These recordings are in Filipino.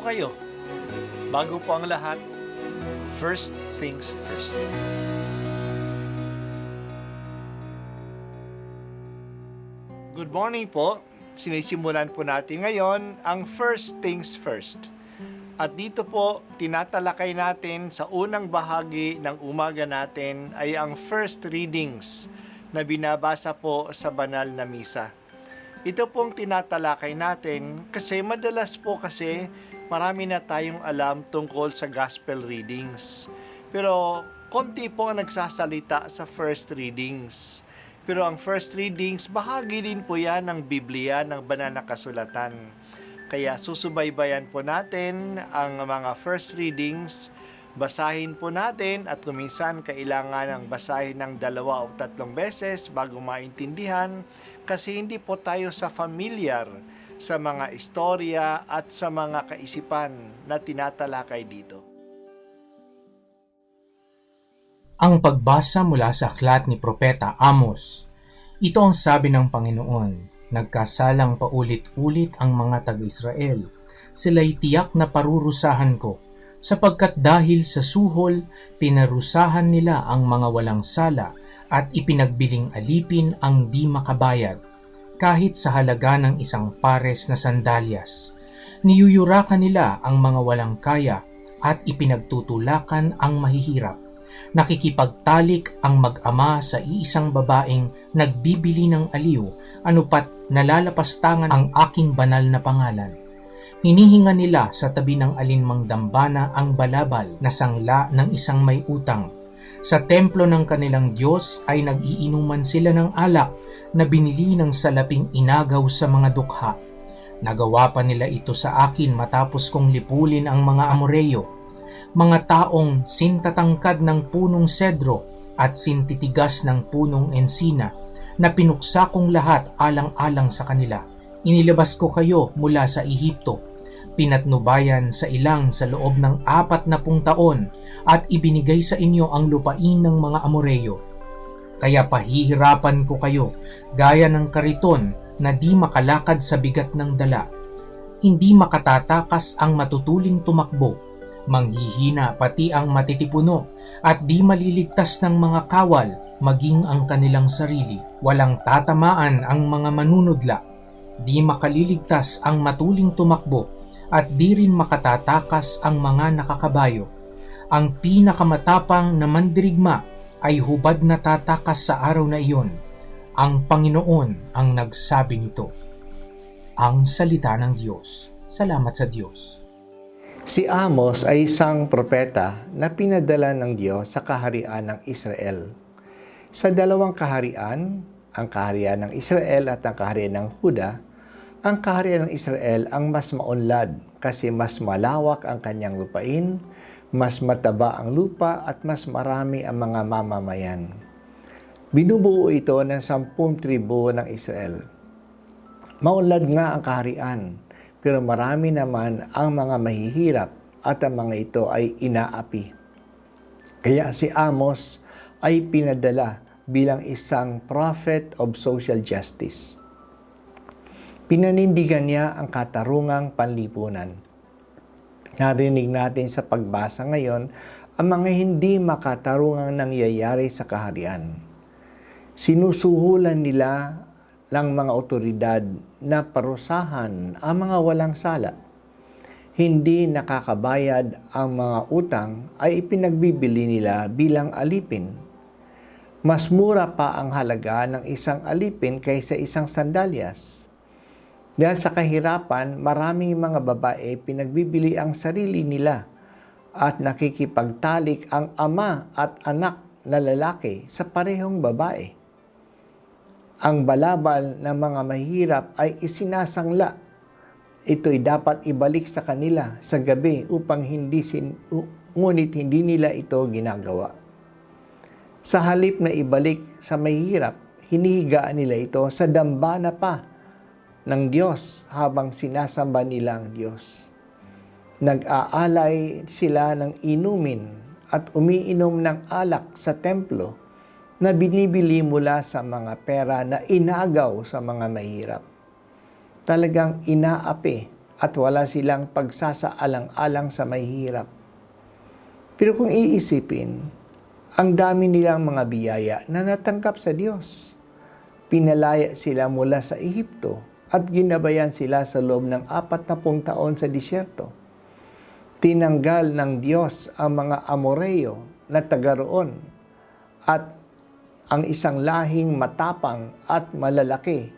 kayo. Bago po ang lahat, first things first. Good morning po. Sinisimulan po natin ngayon ang first things first. At dito po, tinatalakay natin sa unang bahagi ng umaga natin ay ang first readings na binabasa po sa banal na misa. Ito pong tinatalakay natin kasi madalas po kasi marami na tayong alam tungkol sa gospel readings. Pero konti po ang nagsasalita sa first readings. Pero ang first readings, bahagi din po yan ng Biblia, ng banal na kasulatan. Kaya susubaybayan po natin ang mga first readings, basahin po natin at kuminsan kailangan ng basahin ng 2 o 3 beses bago maintindihan kasi hindi po tayo familiar sa mga istorya at sa mga kaisipan na tinatalakay dito. Ang pagbasa mula sa aklat ni Propeta Amos. Ito ang sabi ng Panginoon, nagkasalang paulit-ulit ang mga taga-Israel. Sila'y tiyak na parurusahan ko, sapagkat dahil sa suhol, pinarusahan nila ang mga walang sala at ipinagbiling alipin ang di makabayad, kahit sa halaga ng isang pares na sandalyas. Niyuyurakan nila ang mga walang kaya at ipinagtutulakan ang mahihirap. Nakikipagtalik ang mag-ama sa iisang babaeng nagbibili ng aliw, anupat nalalapastangan ang aking banal na pangalan. Hinihinga nila sa tabi ng alinmang dambana ang balabal na sangla ng isang may utang. Sa templo ng kanilang Diyos ay nag-iinuman sila ng alak na binili ng salaping inagaw sa mga dukha. Nagawa pa nila ito sa akin matapos kong lipulin ang mga Amoreyo, mga taong sintatangkad ng punong sedro at sintitigas ng punong ensina na pinuksa kong lahat alang-alang sa kanila. Inilabas ko kayo mula sa Ehipto, pinatnubayan sa ilang sa loob ng 40 taon at ibinigay sa inyo ang lupain ng mga Amoreyo. Kaya pahihirapan ko kayo gaya ng kariton na di makalakad sa bigat ng dala. Hindi makatatakas ang matutuling tumakbo, manghihina pati ang matitipuno at di maliligtas ng mga kawal maging ang kanilang sarili. Walang tatamaan ang mga manunudla, di makaliligtas ang matuling tumakbo at di rin makatatakas ang mga nakakabayo. Ang pinakamatapang na mandirigma ay hubad na tatakas sa araw na iyon. Ang Panginoon ang nagsabi nito. Ang salita ng Diyos. Salamat sa Diyos. Si Amos ay isang propeta na pinadala ng Diyos sa kaharian ng Israel. Sa dalawang kaharian, ang kaharian ng Israel at ang kaharian ng Huda, ang kaharian ng Israel ang mas maunlad kasi mas malawak ang kanyang lupain, mas mataba ang lupa at mas marami ang mga mamamayan. Binubuo ito ng 10 tribo ng Israel. Maunlad nga ang kaharian, pero marami naman ang mga mahihirap at ang mga ito ay inaapi. Kaya si Amos ay pinadala bilang isang prophet of social justice. Pinanindigan niya ang katarungang panlipunan. Narinig natin sa pagbasa ngayon ang mga hindi makatarungang nangyayari sa kaharian. Sinusuhulan nila ng mga otoridad na parusahan ang mga walang sala. Hindi nakakabayad ang mga utang ay ipinagbibili nila bilang alipin. Mas mura pa ang halaga ng isang alipin kaysa isang sandalyas. Dahil sa kahirapan, maraming mga babae pinagbibili ang sarili nila at nakikipagtalik ang ama at anak na lalaki sa parehong babae. Ang balabal ng mga mahirap ay isinasangla. Ito'y dapat ibalik sa kanila sa gabi upang ngunit hindi nila ito ginagawa. Sa halip na ibalik sa mahirap, hinihigaan nila ito sa dambana pa ng Diyos habang sinasamba nila ang Diyos. Nag-aalay sila ng inumin at umiinom ng alak sa templo na binibili mula sa mga pera na inagaw sa mga mahirap. Talagang inaapi at wala silang pagsasaalang-alang sa mahihirap. Pero kung iisipin, ang dami nilang mga biyaya na natanggap sa Diyos. Pinalaya sila mula sa Ehipto at ginabayan sila sa loob ng 40 taon sa disyerto. Tinanggal ng Diyos ang mga Amoreo na taga roon at ang isang lahing matapang at malalaki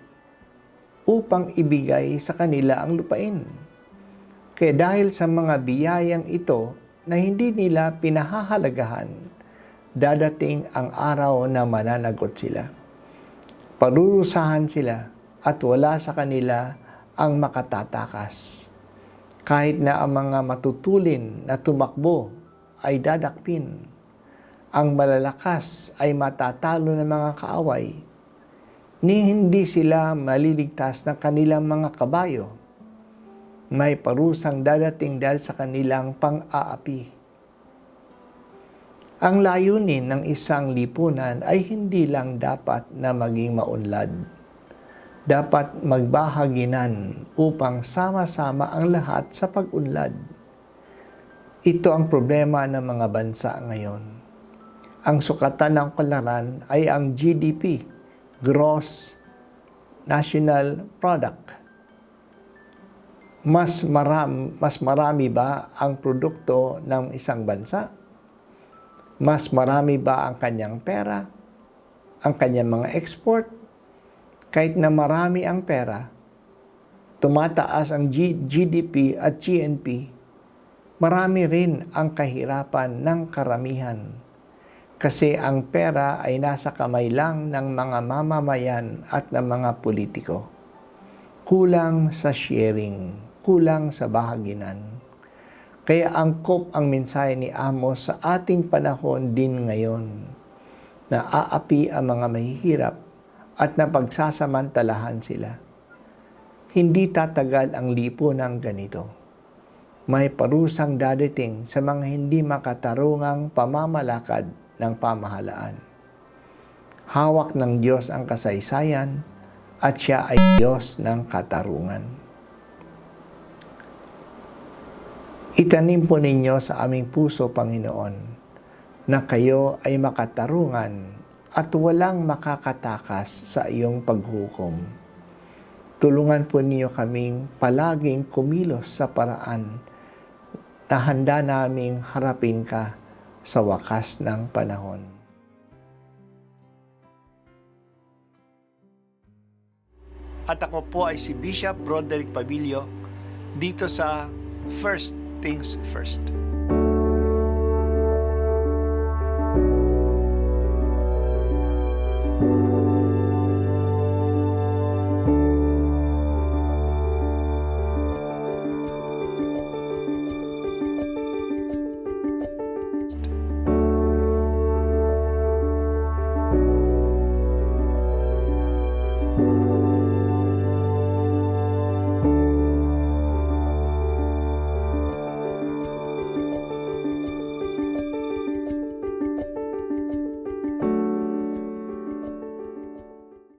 upang ibigay sa kanila ang lupain. Kaya dahil sa mga biyayang ito na hindi nila pinahahalagahan, dadating ang araw na mananagot sila. Parurusahan sila at wala sa kanila ang makatatakas. Kahit na ang mga matutulin na tumakbo ay dadakpin, ang malalakas ay matatalo ng mga kaaway, ni hindi sila maliligtas ng kanilang mga kabayo. May parusang dadating dahil sa kanilang pang-aapi. Ang layunin ng isang lipunan ay hindi lang dapat na maging maunlad. Dapat magbahaginan upang sama-sama ang lahat sa pag-unlad. Ito ang problema ng mga bansa ngayon. Ang sukatan ng kalaran ay ang GDP, Gross National Product. Mas marami ba ang produkto ng isang bansa? Mas marami ba ang kanyang pera? Ang kanyang mga export? Kahit na marami ang pera, tumataas ang GDP at GNP, marami rin ang kahirapan ng karamihan. Kasi ang pera ay nasa kamay lang ng mga mamamayan at ng mga politiko. Kulang sa sharing, kulang sa bahaginan. Kaya angkop ang mensahe ni Amos sa ating panahon din ngayon, na aapi ang mga mahihirap at napagsasamantalahan sila. Hindi tatagal ang lipunan ganito. May parusang dadating sa mga hindi makatarungang pamamalakad ng pamahalaan. Hawak ng Diyos ang kasaysayan at siya ay Diyos ng katarungan. Itanim po ninyo sa aming puso, Panginoon, na kayo ay makatarungan at walang makakatakas sa iyong paghukom. Tulungan po niyo kaming palaging kumilos sa paraan na handa naming harapin ka sa wakas ng panahon. At ako po ay si Bishop Broderick Pabilio dito sa First Things First.